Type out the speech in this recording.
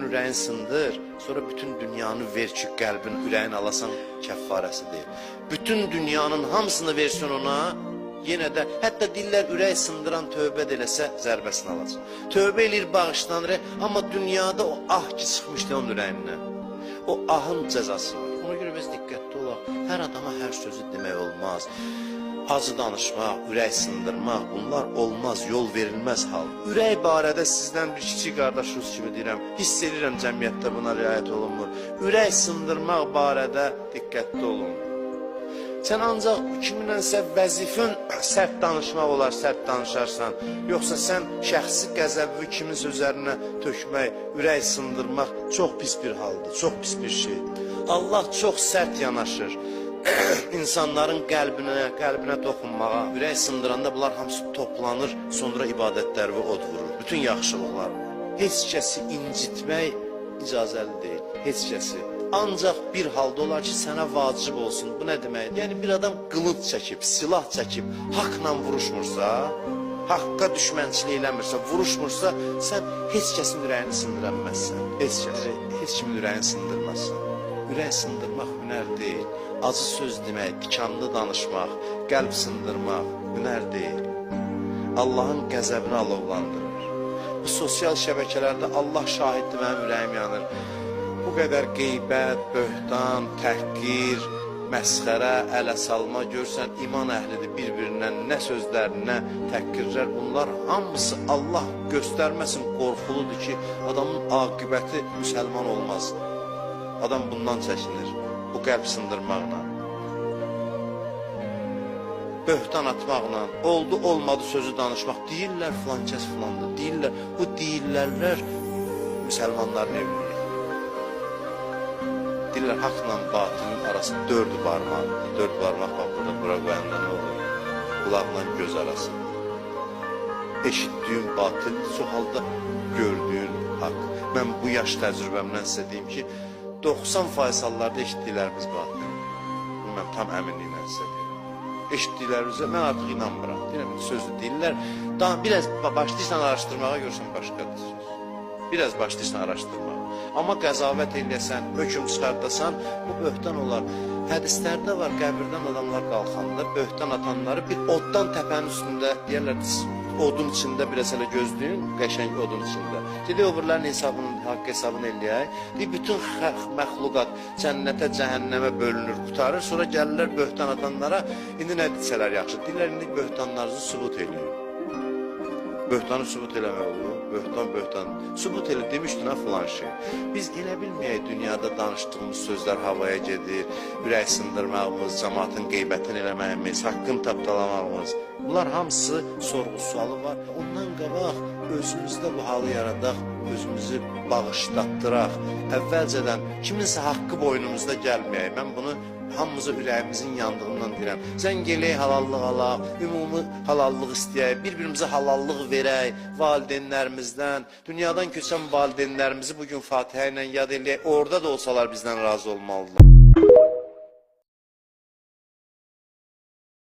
ürəyin sındır, sonra bütün dünyanı ver ki, qəlbin, ürəyin alasan kəffarəsi deyil. Bütün dünyanın hamısını versin ona, yenə də, hətta dillər ürək sındıran tövbə də eləsə zərbəsini alacaq. Tövbə eləyir, bağışlanır, amma dünyada o ah ki çıxmışdı onun ürəyindən. O ahın cəzası var. Ona görə biz diqqətli olaq. Hər adama hər sözü demək olmaz. Acı danışmaq, ürək sındırmaq, bunlar olmaz, yol verilməz hal. Ürək barədə sizdən bir kiçik qardaşınız kimi deyirəm, hiss edirəm cəmiyyətdə buna riayət olunmur. Ürək sındırmaq barədə diqqətli olun. Sən ancaq kiminlənsə vəzifən sərt danışmaq olar, sərt danışarsan. Yoxsa sən şəxsi qəzəbi kiminsə üzərinə tökmək, ürək sındırmaq çox pis bir haldır, çox pis bir şeydir. Allah çox sərt yanaşır. İnsanların qəlbinə toxunmağa, ürək sındıranda bunlar hamısı toplanır, sonra ibadətlər və od vurur. Bütün yaxşılıqlar. Heç kəsi incitmək icazəli deyil, heç kəsi. Ancaq bir halda olar ki, sənə vacib olsun. Bu nə deməkdir? Yəni bir adam qılınc çəkib, silah çəkib, haqla vuruşmursa, haqqa düşmənçilik eləmirsə, vuruşmursa, sən heç kəsin ürəyini sındıra bilməzsən. Heç kimin ürəyini sındırmazsan. Ürək sındırmaq hünər deyil. Acı söz demək, tikanlı danışmaq, qəlb sındırmaq hünər deyil. Allahın qəzəbini alovlandırır. Bu sosial şəbəkələrdə Allah şahiddir, mənim ürəyim yanır. Bu qədər qeybət, böhtan, təhqir, məsxərə, ələ salma görsən, iman əhlidir bir-birindən nə sözlər, nə təhqirlər, bunlar hamısı Allah göstərməsin qorxuludur ki, adamın aqibəti müsəlman olmaz. Adam bundan çəkinir, bu qəlb sındırmaqla, böhtan atmaqla, oldu olmadı sözü danışmaq, deyirlər filan kəs filandır, deyirlər, bu deyirlərlər müsəlmanların evliliyi. Deyirlər, haqla batilin arası dörd barmaqdır, dörd barmaq var burada, bura qoyanda nə olur? Qulaqla göz arası. Eşitdiyim batildir, çox halda gördüyün haqq. Mən bu yaş təcrübəmdən sizə deyim ki, 90% hallarda eşitdiklərimiz batil. Mən tam əminliklə sizə deyim. Eşitdiklərimizə mən artıq inanmıram. Deyirəm, sözü deyirlər. Daha biraz başlayırsan araşdırmağa görsən başqadır söz. Biraz başlayırsan araşdırmağa. Amma qəzavət eləyəsən, hökm çıxardasan, bu böhtan olar. Hədislərdə var, qəbirdən adamlar qalxanda, böhtan atanları bir oddan təpənin üstündə, deyərlər, odun içində biraz elə gözləyin, qəşəng odun içində. Dedi, öbürlərin haqq hesabını eləyək. Deyir, bütün məxluqat cənnətə, cəhənnəmə bölünür, qutarır. Sonra gəlirlər böhtan atanlara, indi nə desələr yaxşı? Deyirlər, indi böhtanlarınızı sübut eləyin. Böhtanı sübut eləmək olur. Böhtan. Sübut elə demişdin ha filan şey. Biz elə bilməyək dünyada danışdığımız sözlər havaya gedir, ürək sındırmağımız, cəmaatın qeybətini eləməyimiz, haqqını tapdalamağımız. Bunlar hamısı sorğu sualı var. Ondan qabaq özümüzdə bu halı yaradaq, özümüzü bağışlatdıraq. Əvvəlcədən kiminsə haqqı boynumuzda gəlməyək. Mən bunu hamımıza ürəyimizin yandığından deyirəm. Zəng eləyək, halallıq alaq, ümumi halallıq istəyək, bir-birimizə halallıq verək, valideynlərimizdən, dünyadan köçən valideynlərimizi bugün Fatihə ilə yad eləyək, orada da olsalar bizdən razı olmalıdırlar.